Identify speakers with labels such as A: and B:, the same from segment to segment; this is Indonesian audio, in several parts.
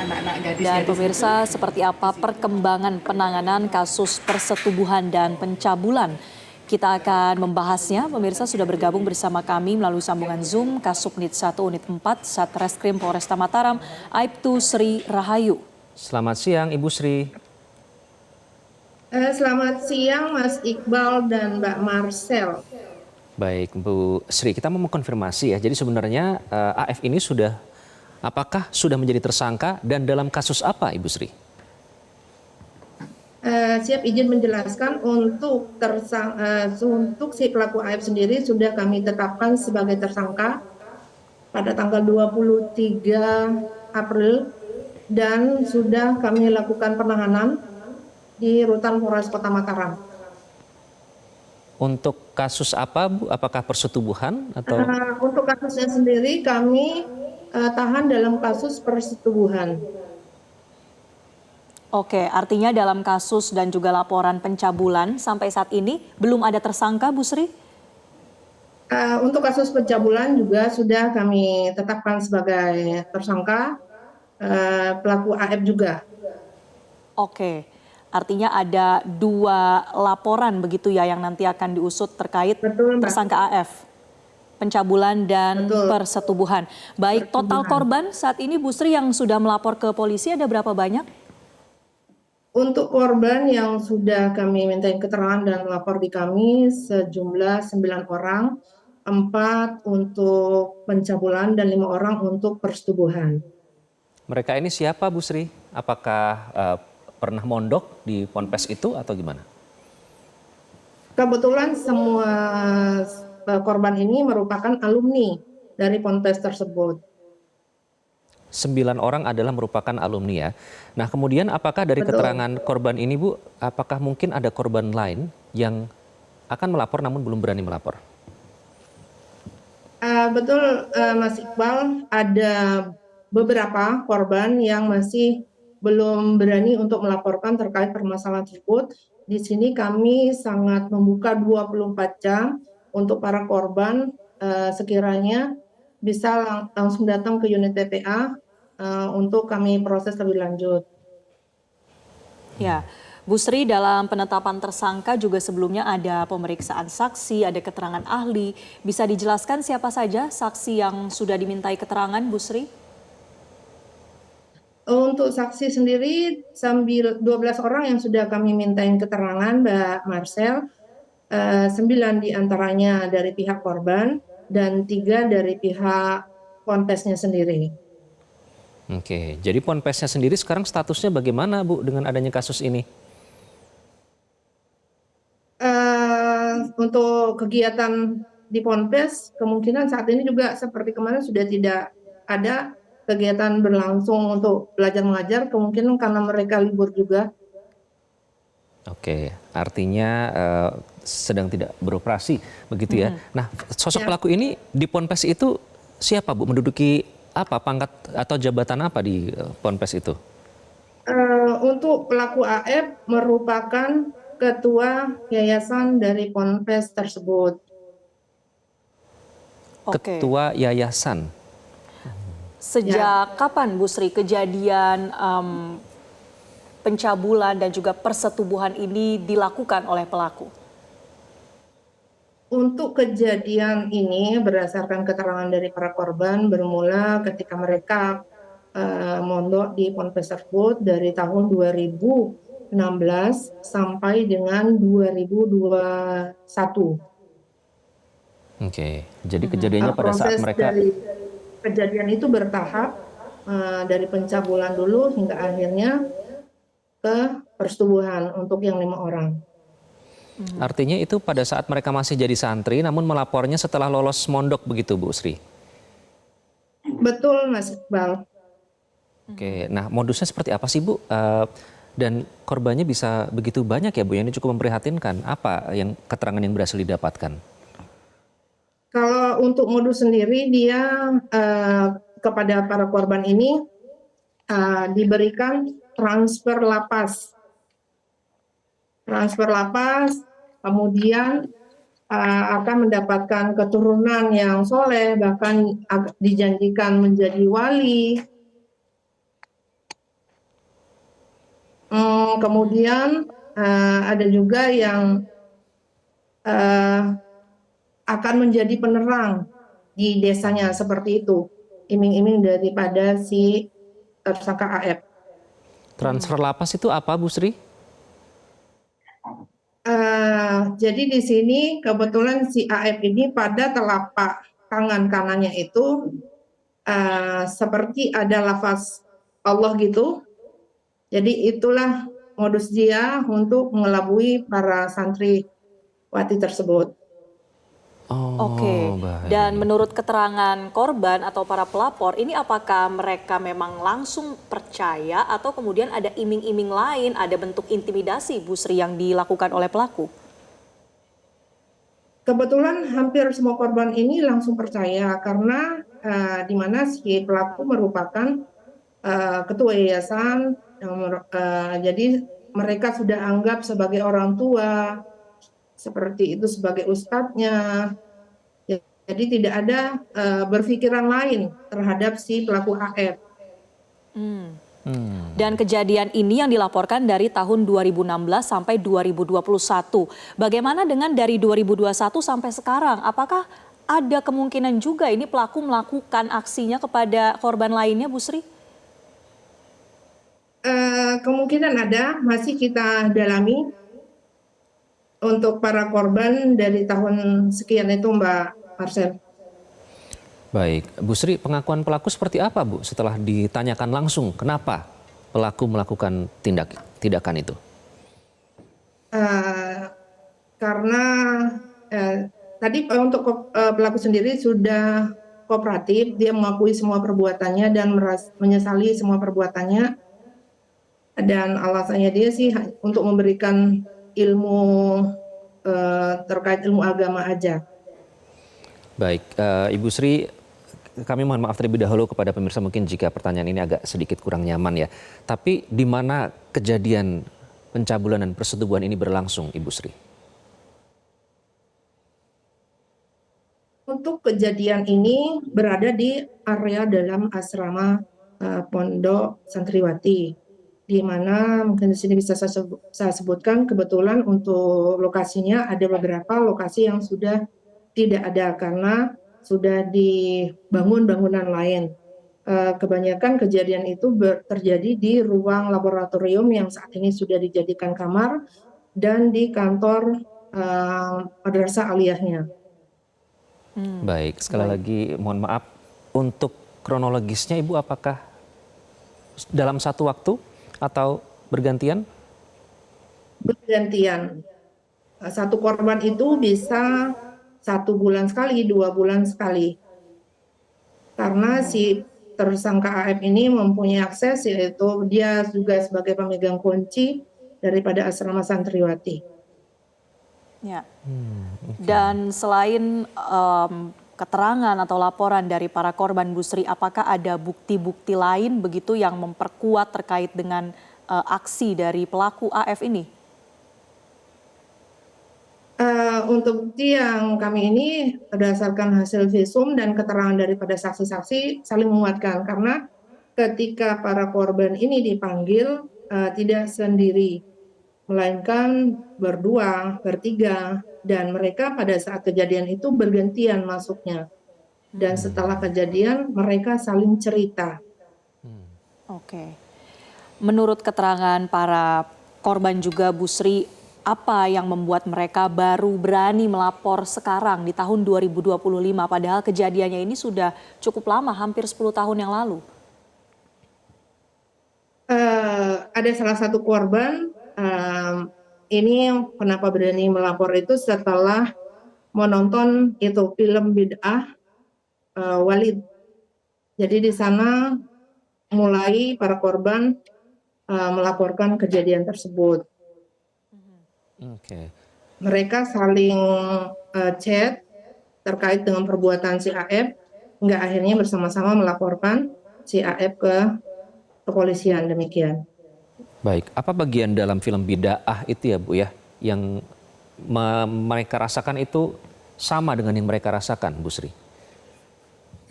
A: anak-anak
B: Dan
A: gadis-gadis itu.
B: pemirsa, seperti apa perkembangan penanganan kasus persetubuhan dan pencabulan? Kita akan membahasnya. Pemirsa sudah bergabung bersama kami melalui sambungan Zoom Kasubnit 1 Unit 4 Satreskrim Polresta Mataram, Aibtu Sri Rahayu.
C: Selamat siang Ibu Sri.
D: Selamat siang Mas Iqbal dan Mbak Marcel.
C: Baik Bu Sri, kita mau mengkonfirmasi ya. Jadi sebenarnya AF ini apakah sudah menjadi tersangka dan dalam kasus apa Ibu Sri?
D: Siap izin menjelaskan untuk si pelaku AF sendiri sudah kami tetapkan sebagai tersangka pada tanggal 23 April dan sudah kami lakukan penahanan di Rutan Polres Kota Mataram.
C: Untuk kasus apa Bu? Apakah persetubuhan atau?
D: Untuk kasusnya sendiri kami tahan dalam kasus persetubuhan.
B: Oke, artinya dalam kasus dan juga laporan pencabulan sampai saat ini belum ada tersangka, Bu Sri?
D: Untuk kasus pencabulan juga sudah kami tetapkan sebagai tersangka, pelaku AF juga.
B: Oke, artinya ada 2 laporan begitu ya yang nanti akan diusut terkait
D: Betul, Mbak.
B: tersangka AF, pencabulan dan
D: Betul.
B: persetubuhan. Baik, total korban saat ini Bu Sri yang sudah melapor ke polisi ada berapa banyak?
D: Untuk korban yang sudah kami mintain keterangan dan melapor di kami sejumlah 9 orang, 4 untuk pencabulan dan 5 orang untuk persetubuhan.
C: Mereka ini siapa Bu Sri? Apakah pernah mondok di ponpes itu atau gimana?
D: Kebetulan semua korban ini merupakan alumni dari ponpes tersebut.
C: 9 orang adalah merupakan alumni ya. Nah kemudian apakah dari
D: Betul.
C: keterangan korban ini Bu, apakah mungkin ada korban lain yang akan melapor namun belum berani melapor?
D: Betul Mas Iqbal, ada beberapa korban yang masih belum berani untuk melaporkan terkait permasalahan tersebut. Di sini kami sangat membuka 24 jam untuk para korban sekiranya bisa langsung datang ke unit PPA untuk kami proses lebih lanjut.
B: Ya, Bu Sri, dalam penetapan tersangka juga sebelumnya ada pemeriksaan saksi, ada keterangan ahli. Bisa dijelaskan siapa saja saksi yang sudah dimintai keterangan, Bu Sri?
D: Untuk saksi sendiri, 12 orang yang sudah kami mintain keterangan, Mbak Marcel, 9 diantaranya dari pihak korban dan 3 dari pihak ponpesnya sendiri.
C: Oke, jadi ponpesnya sendiri sekarang statusnya bagaimana Bu dengan adanya kasus ini?
D: Untuk kegiatan di ponpes, kemungkinan saat ini juga seperti kemarin sudah tidak ada kegiatan berlangsung untuk belajar mengajar, kemungkinan karena mereka libur juga.
C: Oke, artinya sedang tidak beroperasi begitu ya. Nah, sosok pelaku ini di ponpes itu siapa Bu? Menduduki apa, pangkat atau jabatan apa di ponpes itu?
D: Untuk pelaku AF merupakan ketua yayasan dari ponpes tersebut.
B: Oke.
C: Ketua yayasan.
B: Sejak kapan, Bu Sri, kejadian pencabulan dan juga persetubuhan ini dilakukan oleh pelaku? Untuk
D: kejadian ini berdasarkan keterangan dari para korban bermula ketika mereka mondok di ponpes tersebut dari tahun 2016 sampai dengan 2021.
C: Oke, jadi kejadiannya pada saat mereka
D: dari kejadian itu bertahap dari pencabulan dulu hingga akhirnya ke persetubuhan untuk yang 5 orang.
C: Artinya itu pada saat mereka masih jadi santri namun melapornya setelah lolos mondok begitu Bu Sri?
D: Betul Mas Iqbal.
C: Oke, nah modusnya seperti apa sih Bu? Dan korbannya bisa begitu banyak ya Bu, ini cukup memprihatinkan. Apa yang keterangan yang berhasil didapatkan?
D: Kalau untuk modus sendiri dia kepada para korban ini diberikan transfer lapas. Kemudian akan mendapatkan keturunan yang soleh, bahkan dijanjikan menjadi wali. Kemudian ada juga yang eh, akan menjadi penerang di desanya seperti itu, iming-iming daripada si tersangka AF.
C: Transfer lapas itu apa, Bu Sri?
D: Jadi di sini kebetulan si AF ini pada telapak tangan kanannya itu seperti ada lafaz Allah gitu. Jadi itulah modus dia untuk mengelabui para santriwati tersebut.
B: Oke,
C: Oh,
B: dan
C: baik.
B: menurut keterangan korban atau para pelapor, ini apakah mereka memang langsung percaya atau kemudian ada iming-iming lain, ada bentuk intimidasi Bu Sri yang dilakukan oleh pelaku?
D: Kebetulan hampir semua korban ini langsung percaya karena di mana si pelaku merupakan ketua yayasan, jadi mereka sudah anggap sebagai orang tua, seperti itu sebagai ustadznya. Jadi tidak ada berpikiran lain terhadap si pelaku AF.
B: Dan kejadian ini yang dilaporkan dari tahun 2016 sampai 2021. Bagaimana dengan dari 2021 sampai sekarang? Apakah ada kemungkinan juga ini pelaku melakukan aksinya kepada korban lainnya, Bu Sri?
D: Kemungkinan ada, masih kita dalami untuk para korban dari tahun sekian itu, Mbak Marcel.
C: Baik, Bu Sri, pengakuan pelaku seperti apa, Bu? Setelah ditanyakan langsung, kenapa pelaku melakukan tindakan itu?
D: Karena tadi untuk pelaku sendiri sudah kooperatif, dia mengakui semua perbuatannya dan menyesali semua perbuatannya, dan alasannya dia sih untuk memberikan ilmu terkait ilmu agama aja.
C: Baik, Ibu Sri, kami mohon maaf terlebih dahulu kepada pemirsa mungkin jika pertanyaan ini agak sedikit kurang nyaman ya. Tapi di mana kejadian pencabulan dan persetubuhan ini berlangsung, Ibu Sri?
D: Untuk kejadian ini berada di area dalam asrama Pondok Santriwati, di mana mungkin di sini bisa saya sebutkan kebetulan untuk lokasinya ada beberapa lokasi yang sudah tidak ada karena sudah dibangun bangunan lain. Kebanyakan kejadian itu terjadi di ruang laboratorium yang saat ini sudah dijadikan kamar dan di kantor madrasah aliyahnya.
C: Baik, sekali lagi mohon maaf untuk kronologisnya Ibu apakah dalam satu waktu atau bergantian?
D: Bergantian. Satu korban itu bisa 1 bulan sekali, 2 bulan sekali. Karena si tersangka AF ini mempunyai akses, yaitu dia juga sebagai pemegang kunci daripada asrama santriwati.
B: Ya. Dan selain keterangan atau laporan dari para korban, Bu Sri, apakah ada bukti-bukti lain begitu yang memperkuat terkait dengan aksi dari pelaku AF ini?
D: Untuk bukti yang kami ini berdasarkan hasil visum dan keterangan daripada saksi-saksi saling menguatkan, karena ketika para korban ini dipanggil tidak sendiri, melainkan berdua, bertiga, dan mereka pada saat kejadian itu bergantian masuknya. Dan setelah kejadian mereka saling cerita.
B: Oke. Menurut keterangan para korban juga, Bu Sri, apa yang membuat mereka baru berani melapor sekarang di tahun 2025 padahal kejadiannya ini sudah cukup lama, hampir 10 tahun yang lalu?
D: Ada salah satu korban ini kenapa berani melapor itu setelah menonton itu film bid'ah Walid. Jadi di sana mulai para korban melaporkan kejadian tersebut.
C: Oke.
D: Mereka saling chat terkait dengan perbuatan si AF, hingga akhirnya bersama-sama melaporkan si AF ke kepolisian, demikian.
C: Baik, apa bagian dalam film Bida'ah itu ya Bu ya, yang mereka rasakan itu sama dengan yang mereka rasakan, Bu Sri?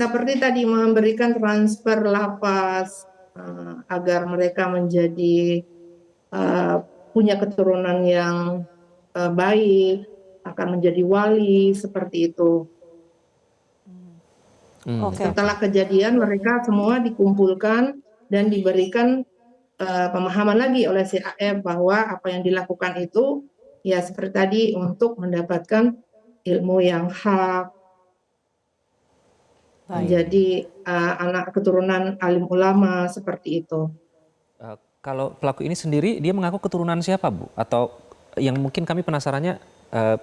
D: Seperti tadi memberikan transfer lapas agar mereka menjadi eh, punya keturunan yang baik, akan menjadi wali, seperti itu.
B: Oke.
D: Setelah kejadian mereka semua dikumpulkan dan diberikan pemahaman lagi oleh si AF bahwa apa yang dilakukan itu ya seperti tadi untuk mendapatkan ilmu yang hak, menjadi anak keturunan alim ulama, seperti itu.
C: Kalau pelaku ini sendiri, dia mengaku keturunan siapa, Bu? Atau yang mungkin kami penasarannya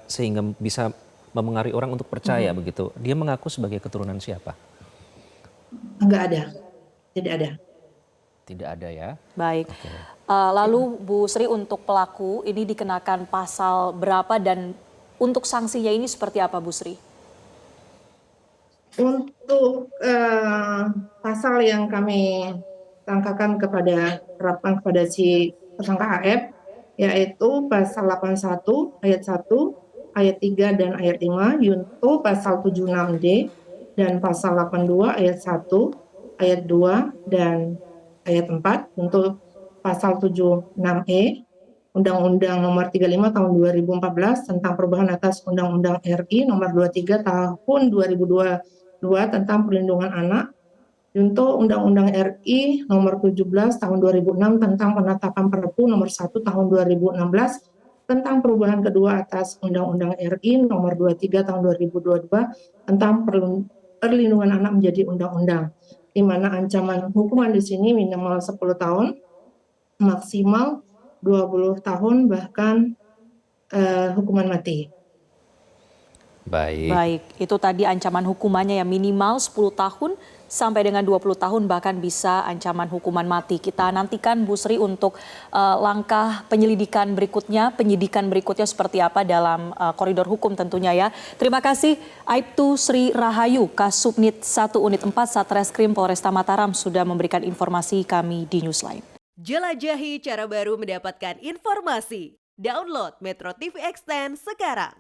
C: sehingga bisa memengaruhi orang untuk percaya begitu. Dia mengaku sebagai keturunan siapa?
D: Enggak ada, tidak ada.
C: Tidak ada ya.
B: Baik. Lalu Bu Sri, untuk pelaku ini dikenakan pasal berapa dan untuk sanksinya ini seperti apa, Bu Sri?
D: Untuk pasal yang kami terapkan kepada si tersangka AF, yaitu pasal 81 ayat 1, ayat 3 dan ayat 5, yaitu pasal 76D dan pasal 82 ayat 1, ayat 2 dan ayat 4, untuk pasal 76E Undang-Undang Nomor 35 Tahun 2014 tentang perubahan atas Undang-Undang RI Nomor 23 Tahun 2022 tentang perlindungan anak, untuk Undang-Undang RI Nomor 17 Tahun 2006 tentang penetapan Perpu Nomor 1 Tahun 2016 tentang perubahan kedua atas Undang-Undang RI Nomor 23 Tahun 2022 tentang perlindungan anak menjadi undang-undang, di mana ancaman hukuman di sini minimal 10 tahun, maksimal 20 tahun, bahkan hukuman mati.
B: Baik, itu tadi ancaman hukumannya yang minimal 10 tahun sampai dengan 20 tahun, bahkan bisa ancaman hukuman mati. Kita nantikan Bu Sri untuk langkah penyelidikan berikutnya, penyidikan berikutnya seperti apa dalam koridor hukum tentunya ya. Terima kasih Aibtu Sri Rahayu, Kasubnit 1 Unit 4 Satreskrim Polresta Mataram sudah memberikan informasi kami di Newsline.
A: Jelajahi cara baru mendapatkan informasi. Download Metro TV Extend sekarang.